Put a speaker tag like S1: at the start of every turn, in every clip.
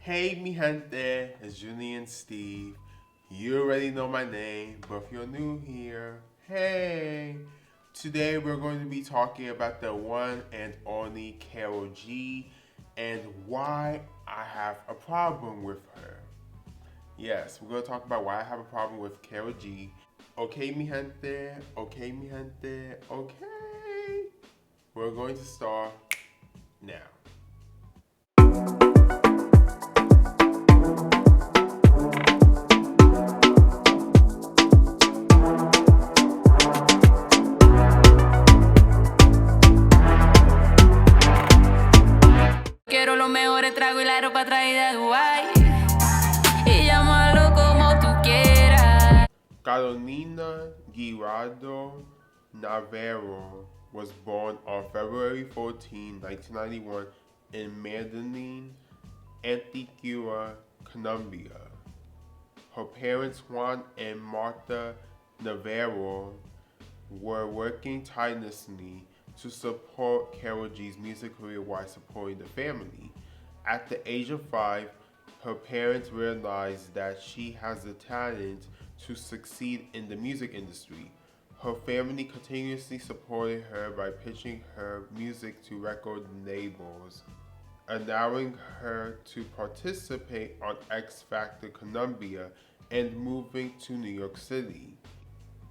S1: Hey mi gente, it's Julian Steve. You already know my name, but if you're new here, hey! Today we're going to be talking about the one and only Karol G and why I have a problem with her. Yes, we're going to talk about why I have a problem with Karol G. Okay mi gente, okay mi gente, okay. We're going to start now.
S2: Quiero los mejores tragos y la ropa traída de Dubai. Y llámalo como tú quieras.
S1: Carolina Guiraldo Navarro was born on February 14, 1991 in Medellin, Antigua, Colombia. Her parents, Juan and Martha Navarro, were working tirelessly to support Karol G's music career while supporting the family. At the age of 5, her parents realized that she has the talent to succeed in the music industry. Her family continuously supported her by pitching her music to record labels, allowing her to participate on X Factor Colombia and moving to New York City.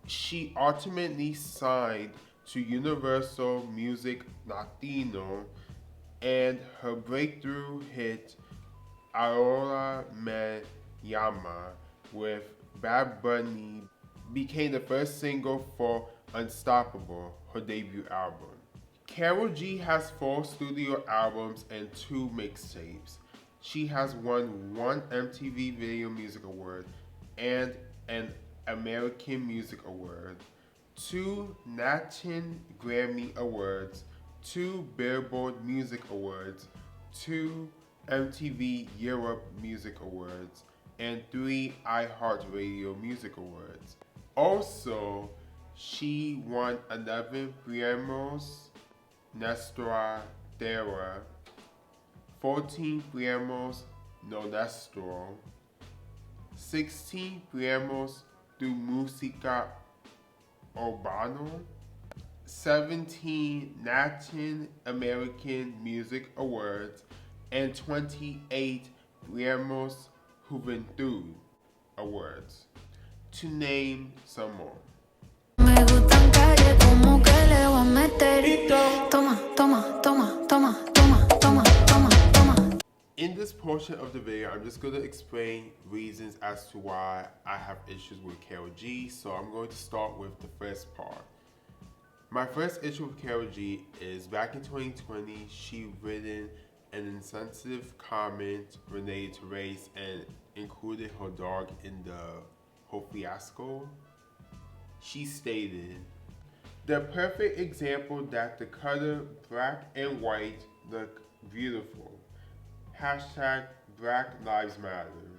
S1: She ultimately signed to Universal Music Latino, and her breakthrough hit Ahora Me Llama with Bad Bunny became the first single for Unstoppable, her debut album. Karol G has 4 studio albums and 2 mixtapes. She has won 1 MTV Video Music Award and an American Music Award, 2 Latin Grammy Awards, 2 Billboard Music Awards, 2 MTV Europe Music Awards, and 3 iHeartRadio Music Awards. Also, she won 11 Premios Nuestra Tierra, 14 Premios Nuestro, 16 Premios de Música Urbana, 17 Latin American Music Awards, and 28 Premios Juventud Awards, to name some more.
S2: Me gustan calle como que le voy a meter. Toma, toma, toma, toma, toma, toma, toma, toma.
S1: In this portion of the video, I'm just going to explain reasons as to why I have issues with Karol G. So I'm going to start with the first part. My first issue with Karol G is back in 2020, she written an insensitive comment related to race and included her dog in the whole fiasco. She stated, "The perfect example that the color black and white look beautiful. Hashtag Black Lives Matter."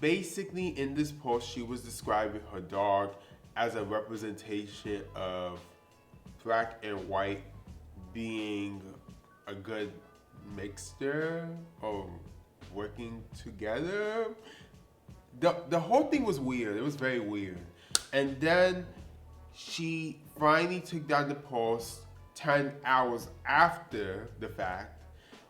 S1: Basically, in this post, she was describing her dog as a representation of black and white being a good mixture or working together. The whole thing was weird. It was very weird. And then she finally took down the post 10 hours after the fact.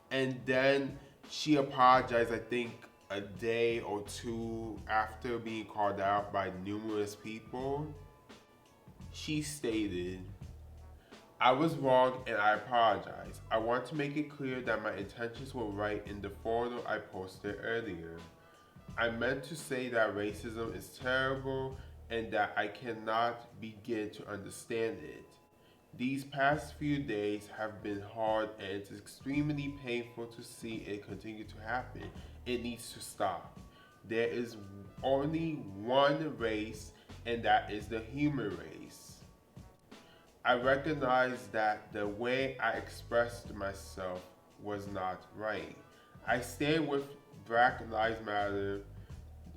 S1: And then she apologized, I think, a day or 2 after being called out by numerous people. She stated, "I was wrong and I apologize. I want to make it clear that my intentions were right in the photo I posted earlier. I meant to say that racism is terrible and that I cannot begin to understand it. These past few days have been hard and it's extremely painful to see it continue to happen. It needs to stop. There is only one race, and that is the human race. I recognize that the way I expressed myself was not right. I stand with Black Lives Matter.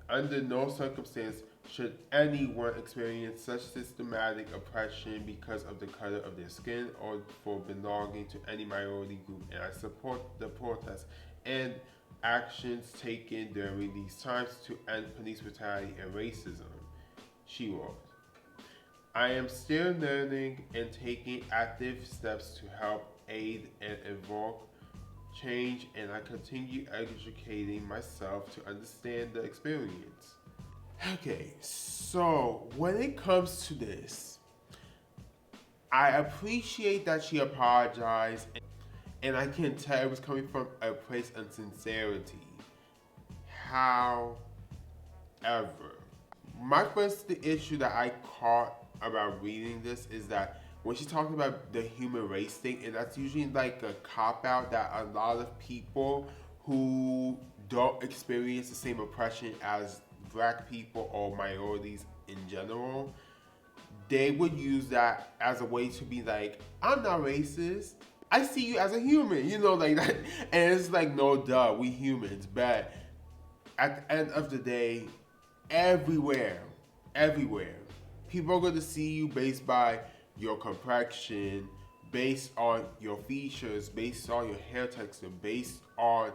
S1: Under no circumstance should anyone experience such systematic oppression because of the color of their skin or for belonging to any minority group, and I support the protest and actions taken during these times to end police brutality and racism. She wrote, I am still learning and taking active steps to help aid and evoke change, and I continue educating myself to understand the experience. Okay, so when it comes to this, I appreciate that she apologized, and I can tell it was coming from a place of sincerity. However, my first issue that I caught about reading this is that when she's talking about the human race thing, and that's usually like a cop out that a lot of people who don't experience the same oppression as black people or minorities in general, they would use that as a way to be like, I'm not racist. I see you as a human, like that. And it's like, no, duh, we humans. But at the end of the day, everywhere, people are going to see you based by your complexion, based on your features, based on your hair texture, based on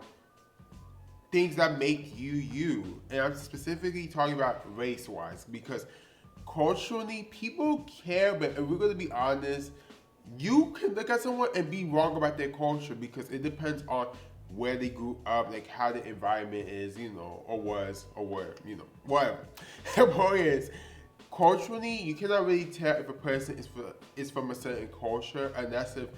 S1: things that make you you. And I'm specifically talking about race-wise because culturally, people care, but if we're going to be honest, you can look at someone and be wrong about their culture because it depends on where they grew up, like how the environment is, or was, or were, whatever. The point is, culturally, you cannot really tell if a person is from a certain culture unless if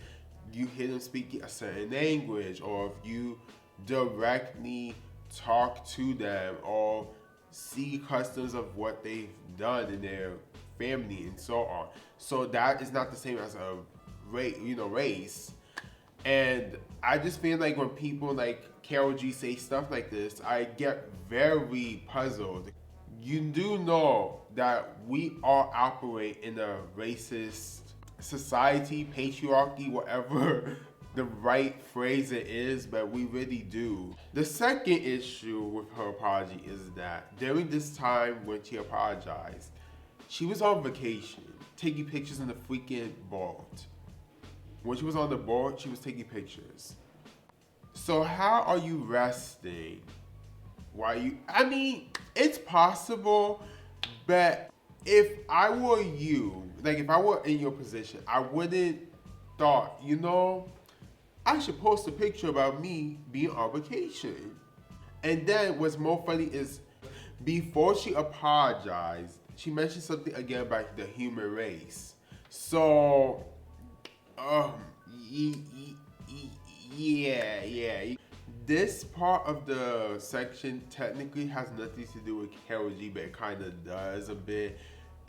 S1: you hear them speaking a certain language or if you directly talk to them or see customs of what they've done in their family and so on. So that is not the same as a race. And I just feel like when people like Karol G say stuff like this, I get very puzzled. You do know that we all operate in a racist society, patriarchy, whatever the right phrase it is, but we really do. The second issue with her apology is that during this time when she apologized, she was on vacation, taking pictures in the freaking boat. When she was on the boat, she was taking pictures. So how are you resting? It's possible, but if I were you, like if I were in your position, I wouldn't thought, I should post a picture about me being on vacation. And then what's more funny is before she apologized, she mentioned something again about the human race. So, yeah. This part of the section technically has nothing to do with Karol G, but it kind of does a bit.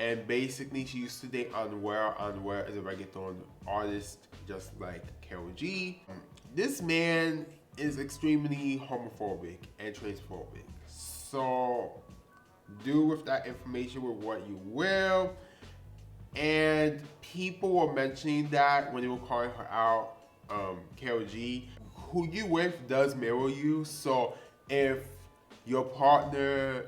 S1: And basically, she used to date Unwell. Unwell is a reggaeton artist, just like Karol G. This man is extremely homophobic and transphobic. So, do with that information with what you will. And people were mentioning that when they were calling her out, Karol G, who you with does mirror you. So if your partner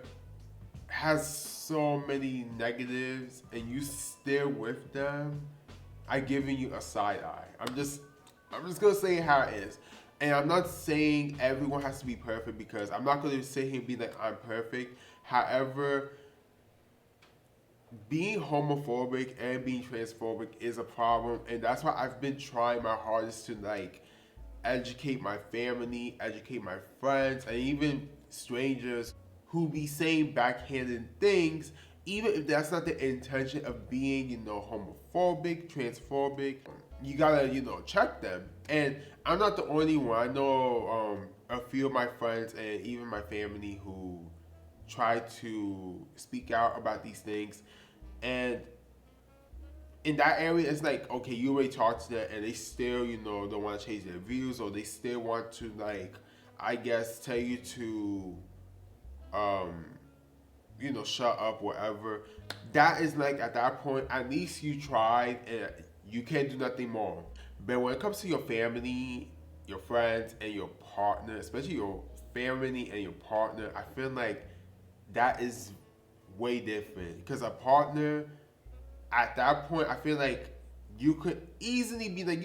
S1: has so many negatives and you still with them, I'm giving you a side eye. I'm just gonna say how it is. And I'm not saying everyone has to be perfect because I'm not gonna sit here and be like I'm perfect. However, being homophobic and being transphobic is a problem, and that's why I've been trying my hardest to like educate my family, educate my friends, and even strangers who be saying backhanded things, even if that's not the intention of being, homophobic, transphobic. You gotta, check them. And I'm not the only one. I know a few of my friends and even my family who try to speak out about these things. And in that area, it's like, okay, you already talked to them and they still, don't want to change their views, or they still want to, like, I guess, tell you to, shut up, whatever. That is like, at that point, at least you tried and you can't do nothing more. But when it comes to your family, your friends, and your partner, especially your family and your partner, I feel like that is way different. Because a partner, at that point, I feel like you could easily be like,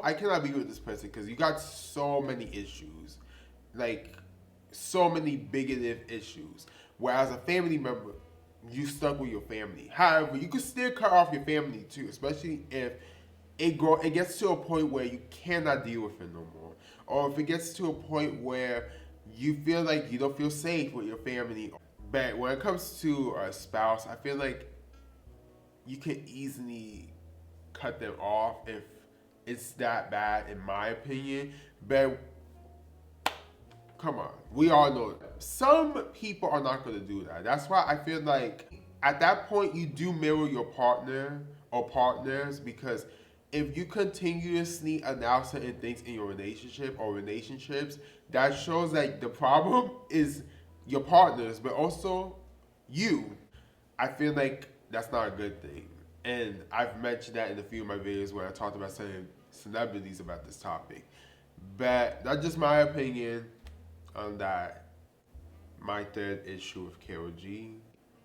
S1: I cannot be with this person because you got so many issues. Like, so many bigoted issues. Whereas a family member, you stuck with your family. However, you can still cut off your family too, especially if it gets to a point where you cannot deal with it no more, or if it gets to a point where you feel like you don't feel safe with your family. But when it comes to a spouse, I feel like you can easily cut them off if it's that bad, in my opinion. But come on, we all know that. Some people are not going to do that. That's why I feel like at that point you do mirror your partner or partners, because if you continuously announce certain things in your relationship or relationships, that shows that the problem is your partners, but also you. I feel like that's not a good thing. And I've mentioned that in a few of my videos where I talked about certain celebrities about this topic. But that's just my opinion on that. My third issue with Karol G.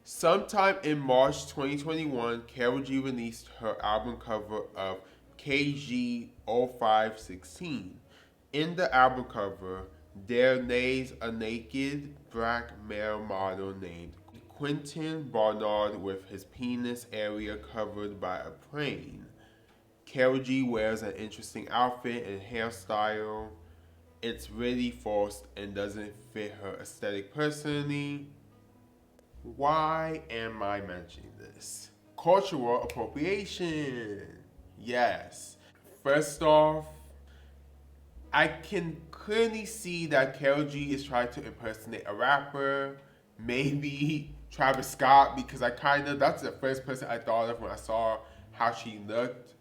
S1: Sometime in March 2021, Karol G released her album cover of KG0516. In the album cover, there lays a naked black male model named Quentin Barnard with his penis area covered by a plane. Karol G wears an interesting outfit and hairstyle. It's really forced and doesn't fit her aesthetic personally. Why am I mentioning this? Cultural appropriation. Yes. First off, I can clearly see that Karol G is trying to impersonate a rapper, maybe Travis Scott, because that's the first person I thought of when I saw how she looked.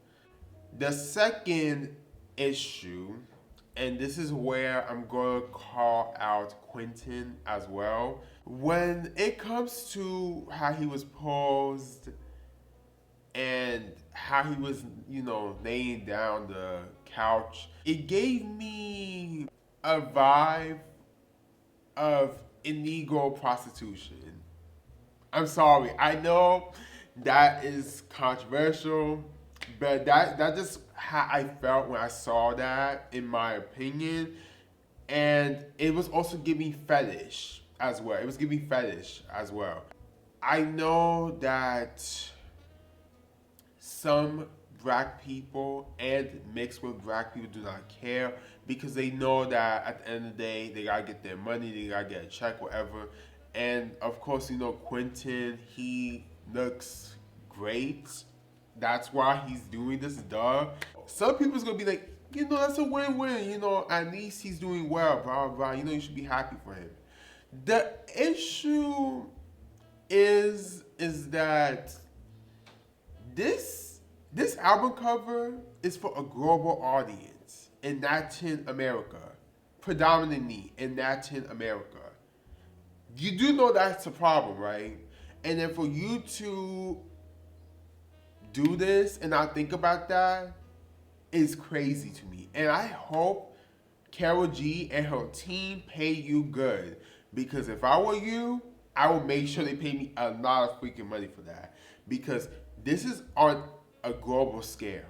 S1: The second issue, and this is where I'm going to call out Quentin as well. When it comes to how he was posed and how he was, laying down the couch, it gave me a vibe of illegal prostitution. I'm sorry. I know that is controversial, but that just how I felt when I saw that, in my opinion. And it was also giving fetish as well. I know that some black people and mixed with black people do not care, because they know that at the end of the day, they gotta get their money, they gotta get a check, whatever. And of course, Quentin, he looks great. That's why he's doing this, duh. Some people's gonna be like, that's a win-win, at least he's doing well, blah, blah, you should be happy for him. The issue is that this album cover is for a global audience in Latin America, predominantly in Latin America. You do know that's a problem, right? And then for you to do this and not think about that is crazy to me. And I hope Karol G and her team pay you good, because if I were you, I would make sure they pay me a lot of freaking money for that, because this is on a global scale.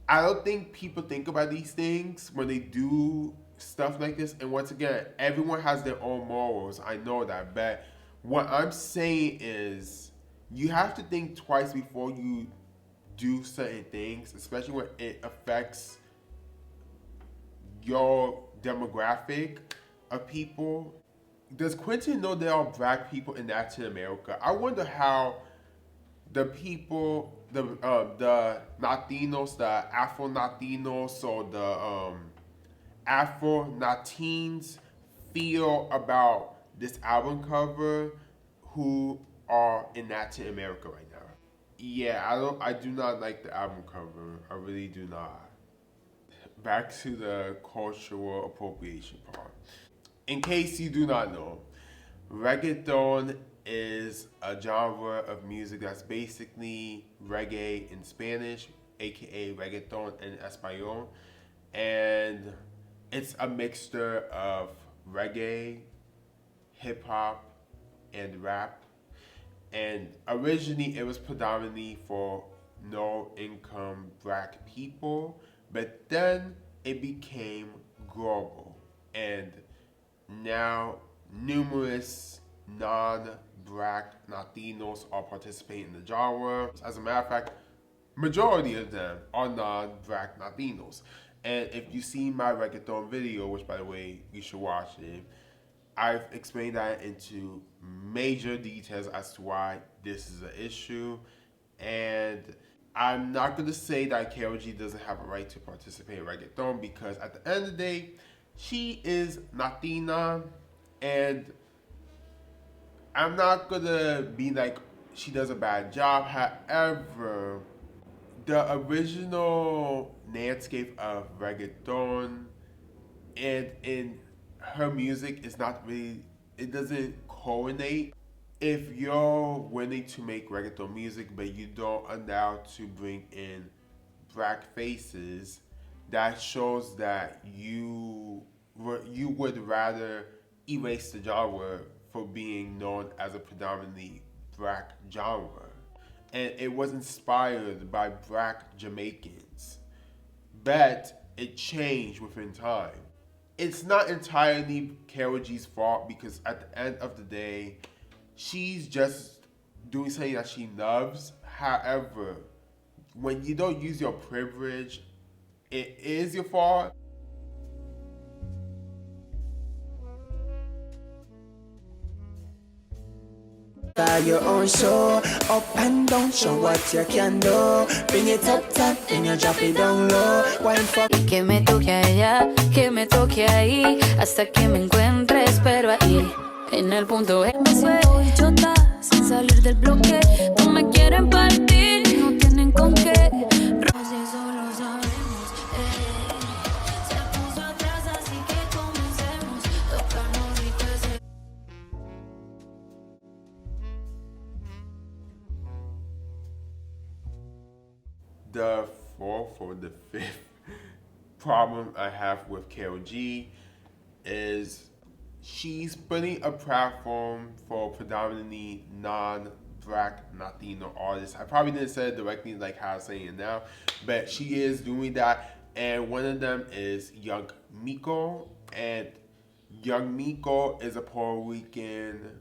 S1: I don't think people think about these things when they do stuff like this. And once again, everyone has their own morals. I know that. But what I'm saying is, you have to think twice before you do certain things, especially when it affects your demographic of people. Does Quentin know there are black people in Latin America? I wonder how the people, the Latinos, the Afro-Latinos, or the Afro-Latines feel about this album cover, who are in Latin America right now. Yeah, I do not like the album cover. I really do not. Back to the cultural appropriation part. In case you do not know, reggaeton is a genre of music that's basically reggae in Spanish, aka reggaeton in Espanol. And it's a mixture of reggae, hip hop, and rap. And originally it was predominantly for no income black people, but then it became global. And now numerous non-black Latinos are participating in the genre. As a matter of fact, majority of them are non-black Latinos. And if you see my reggaeton video, which by the way, you should watch it, I've explained that into major details as to why this is an issue. And I'm not going to say that Karol G doesn't have a right to participate in reggaeton, because at the end of the day, she is Latina, and I'm not going to be like she does a bad job. However, the original landscape of reggaeton and in her music is not really, it doesn't coordinate. If you're willing to make reggaeton music but you don't allow to bring in black faces, that shows that you would rather erase the genre for being known as a predominantly black genre. And it was inspired by black Jamaicans, but it changed within time. It's not entirely Karol G's fault, because at the end of the day, she's just doing something that she loves. However, when you don't use your privilege, it is your fault.
S3: Your own show, up and down, show what you can do. Bring it up top, then you drop it down low. Wine for
S2: Y que me toque allá, que me toque ahí, hasta que me encuentres, pero ahí, en el punto E. Me siento bichota, sin salir del bloque. No me quieren partir, no tienen con qué. Si eso lo sabemos, se puso atrás, así que comencemos. Tocarnos rico ese.
S1: The fourth or the fifth problem I have with Karol G is she's putting a platform for predominantly non-black Latino artists. I probably didn't say it directly like how I'm saying it now, but she is doing that. And one of them is Young Miko. And Young Miko is a Puerto Rican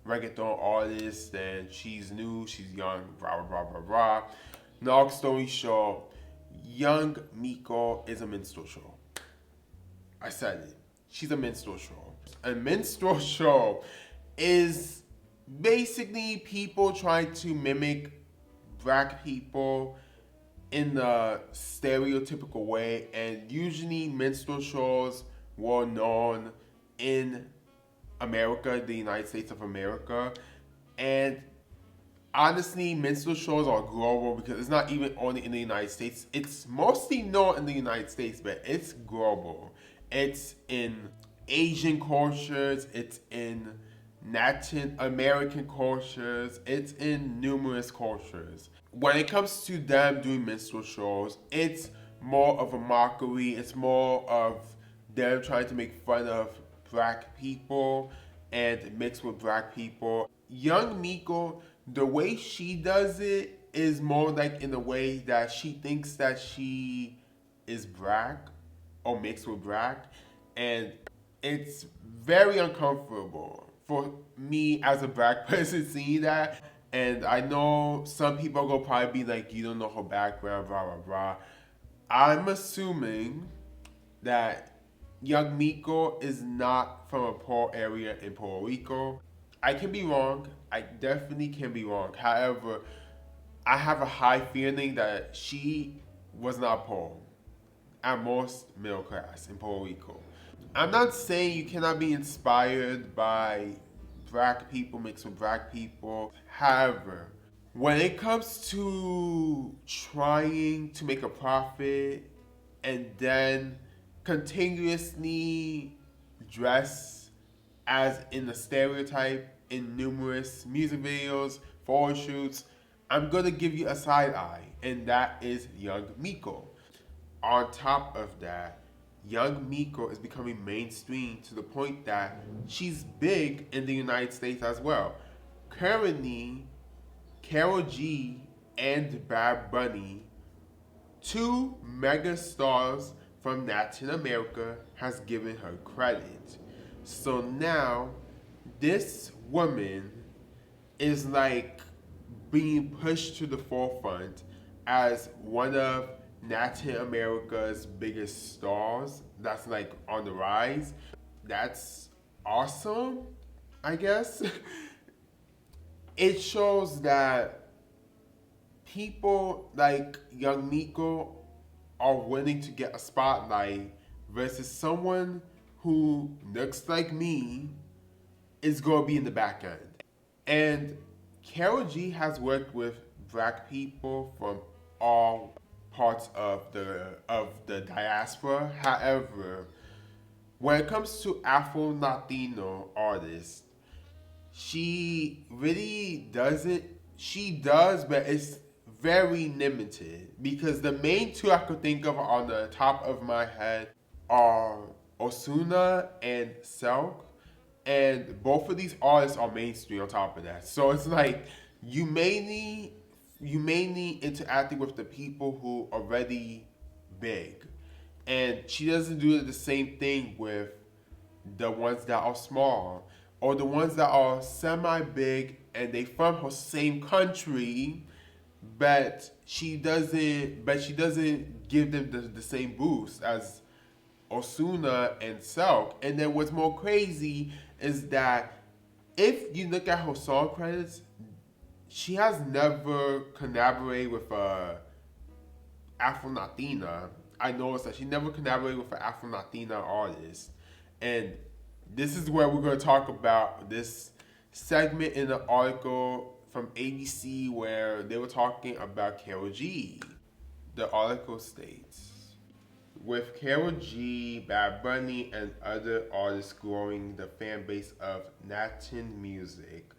S1: reggaeton artist, and she's new, she's young, blah, blah, blah, blah, blah. Long story short, Young Miko is a minstrel show. I said it. She's a minstrel show. A minstrel show is basically people trying to mimic black people in the stereotypical way, and usually minstrel shows were known in America, the United States of America, and honestly, minstrel shows are global because it's not even only in the United States. It's mostly known in the United States, but it's global. It's in Asian cultures, it's in Latin American cultures, it's in numerous cultures. When it comes to them doing minstrel shows, it's more of a mockery, it's more of them trying to make fun of black people and mix with black people. Young Miko, the way she does it is more like in the way that she thinks that she is black or mixed with black, and it's very uncomfortable for me as a black person seeing that. And I know some people are gonna probably be like, you don't know her background, blah blah blah. I'm assuming that Young Miko is not from a poor area in Puerto Rico. I can be wrong. I definitely can be wrong. However, I have a high feeling that she was not poor. At most, middle class in Puerto Rico. I'm not saying you cannot be inspired by black people mixed with black people. However, when it comes to trying to make a profit and then continuously dress as in the stereotype in numerous music videos, photo shoots, I'm gonna give you a side eye, and that is Young Miko. On top of that, Young Miko is becoming mainstream to the point that she's big in the United States as well. Currently, Karol G and Bad Bunny, two mega stars from Latin America, has given her credit. So now, this woman is like being pushed to the forefront as one of Latin America's biggest stars that's like on the rise. That's awesome, I guess. It shows that people like young Miko are willing to get a spotlight versus someone who looks like me is going to be in the back end. And Karol G has worked with black people from all parts of the diaspora. However, when it comes to Afro Latino artists, she really doesn't. She does, but it's very limited because the main two I could think of on the top of my head are Osuna and Selk, and both of these artists are mainstream. On top of that, so it's like you mainly interacting with the people who are already big, and she doesn't do the same thing with the ones that are small or the ones that are semi big and they from her same country, but she doesn't give them the same boost as Osuna and Selk. And then what's more crazy is that if you look at her song credits, she has never collaborated with a Afro Latina. I noticed that she never collaborated with an Afro Latina artist. And this is where we're going to talk about this segment in the article from ABC where they were talking about Karol G. The article states, with Karol G, Bad Bunny, and other artists growing the fan base of Latin music,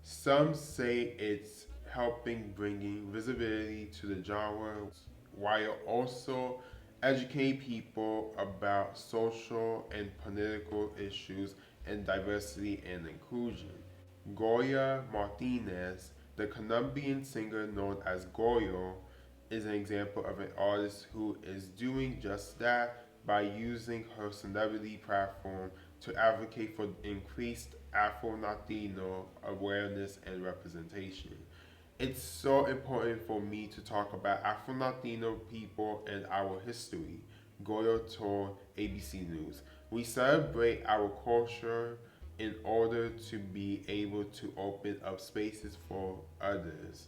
S1: some say it's helping bringing visibility to the genre while also educating people about social and political issues and diversity and inclusion. Goya Martinez, the Colombian singer known as Goyo, is an example of an artist who is doing just that by using her celebrity platform to advocate for increased Afro-Latino awareness and representation. It's so important for me to talk about Afro-Latino people and our history, Goyo told ABC News. We celebrate our culture in order to be able to open up spaces for others.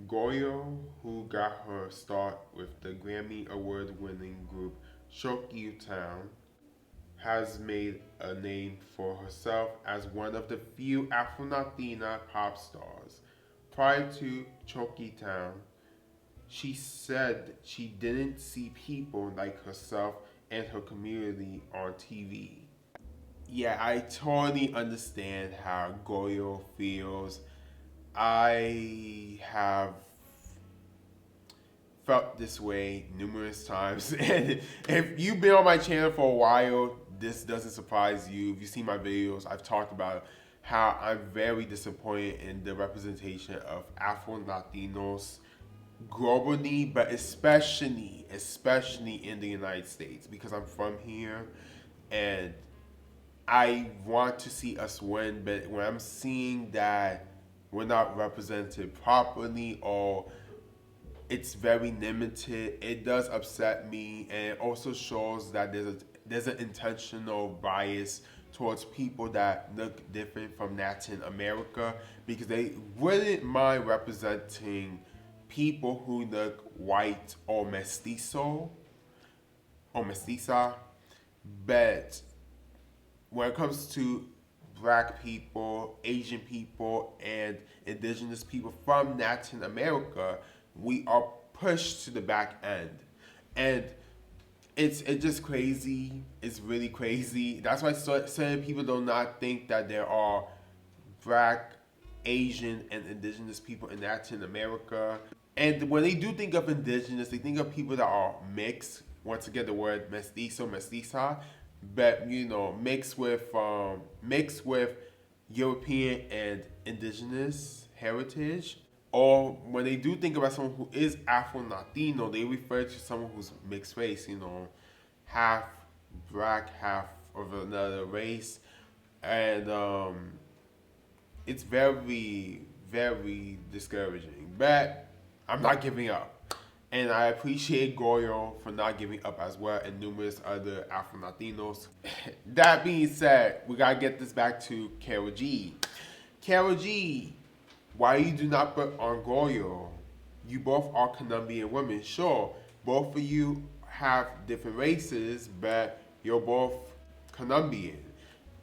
S1: Goyo, who got her start with the Grammy Award winning group Shoki Town, has made a name for herself as one of the few Afro Latina pop stars. Prior to Choki Town, she said she didn't see people like herself and her community on TV. Yeah, I totally understand how Goyo feels. I have felt this way numerous times. And if you've been on my channel for a while, this doesn't surprise you. If you see my videos, I've talked about how I'm very disappointed in the representation of Afro Latinos globally, but especially in the United States because I'm from here and I want to see us win, but when I'm seeing that we're not represented properly or it's very limited, it does upset me, and it also shows that there's an intentional bias towards people that look different from Latin America because they wouldn't mind representing people who look white or mestizo or mestiza, but when it comes to black people, Asian people, and indigenous people from Latin America, we are pushed to the back end. And it's just crazy. It's really crazy. That's why certain people do not think that there are black, Asian, and indigenous people in Latin America. And when they do think of indigenous, they think of people that are mixed. Once again, the word mestizo, mestiza, but mixed with European and indigenous heritage. Or when they do think about someone who is Afro-Latino, they refer to someone who's mixed race, half black, half of another race, and it's very, very discouraging. But I'm not giving up, and I appreciate Goyo for not giving up as well, and numerous other Afro Latinos. That being said, we gotta get this back to Karol G. Karol G, why you do not put on Goyo? You both are Colombian women. Sure, both of you have different races, but you're both Colombian.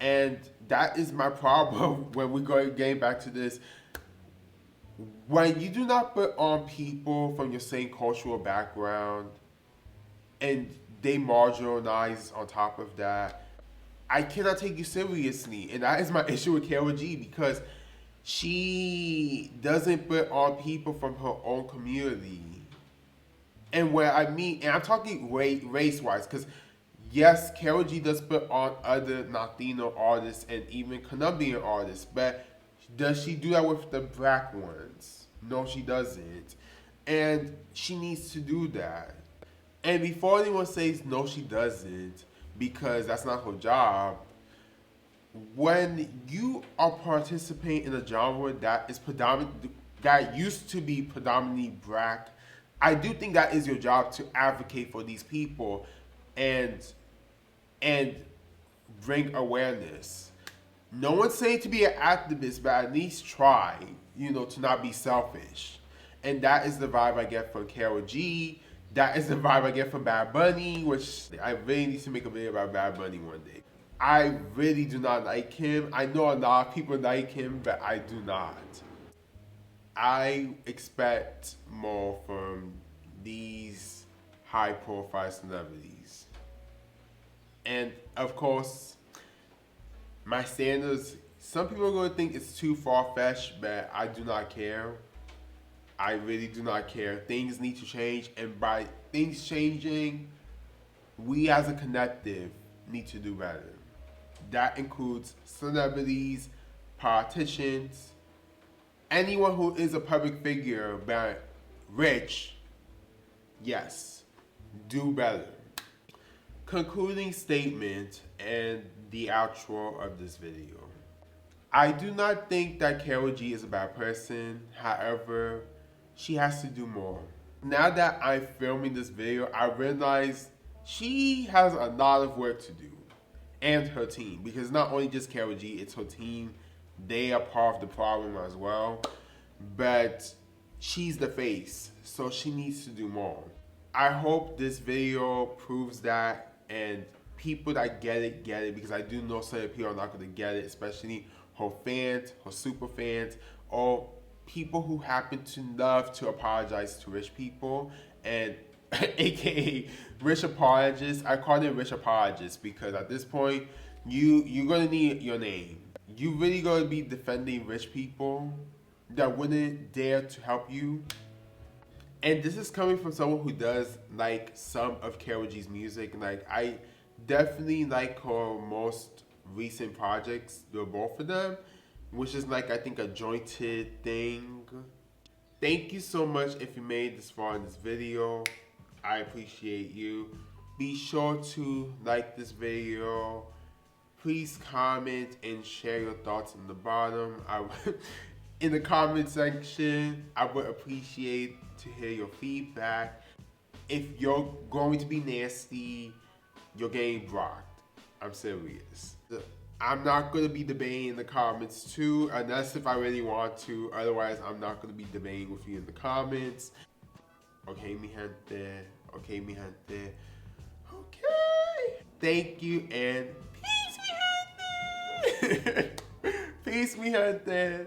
S1: And that is my problem when we go getting back to this. When you do not put on people from your same cultural background and they marginalize on top of that, I cannot take you seriously. And that is my issue with Karol G, because she doesn't put on people from her own community. And where I mean, and I'm talking race-wise, because yes, Karol G does put on other Latino artists and even Colombian artists, but does she do that with the black ones? No, she doesn't. And she needs to do that. And before anyone says no, she doesn't, because that's not her job, when you are participating in a genre that is that used to be predominantly black, I do think that is your job to advocate for these people and bring awareness. No one's saying to be an activist, but at least try, to not be selfish. And that is the vibe I get from Karol G. That is the vibe I get from Bad Bunny, which I really need to make a video about Bad Bunny one day. I really do not like him. I know a lot of people like him, but I do not. I expect more from these high-profile celebrities. And of course, my standards, some people are going to think it's too far-fetched, but I do not care. I really do not care. Things need to change, and by things changing, we as a collective need to do better. That includes celebrities, politicians, anyone who is a public figure but rich. Yes, do better. Concluding statement and the outro of this video. I do not think that Karol G is a bad person. However, she has to do more. Now that I'm filming this video, I realize she has a lot of work to do. And her team. Because not only just Karol G, it's her team. They are part of the problem as well. But she's the face, so she needs to do more. I hope this video proves that, and people that get it, because I do know some people are not going to get it, especially her fans, her super fans, or people who happen to love to apologize to rich people, and aka rich apologists. I call them rich apologists because at this point, you're going to need your name. You really going to be defending rich people that wouldn't dare to help you. And this is coming from someone who does like some of Karol G's music. Like, I definitely like her most recent projects, both of them, which is like, I think, a jointed thing. Thank you so much if you made this far in this video. I appreciate you. Be sure to like this video. Please comment and share your thoughts in the bottom. In the comment section, I would appreciate to hear your feedback. If you're going to be nasty, you're getting blocked. I'm serious. I'm not going to be debating in the comments too, unless if I really want to. Otherwise, I'm not going to be debating with you in the comments. Okay, mi gente. Okay, mi gente. Okay. Thank you and peace, mi gente. Peace, mi gente.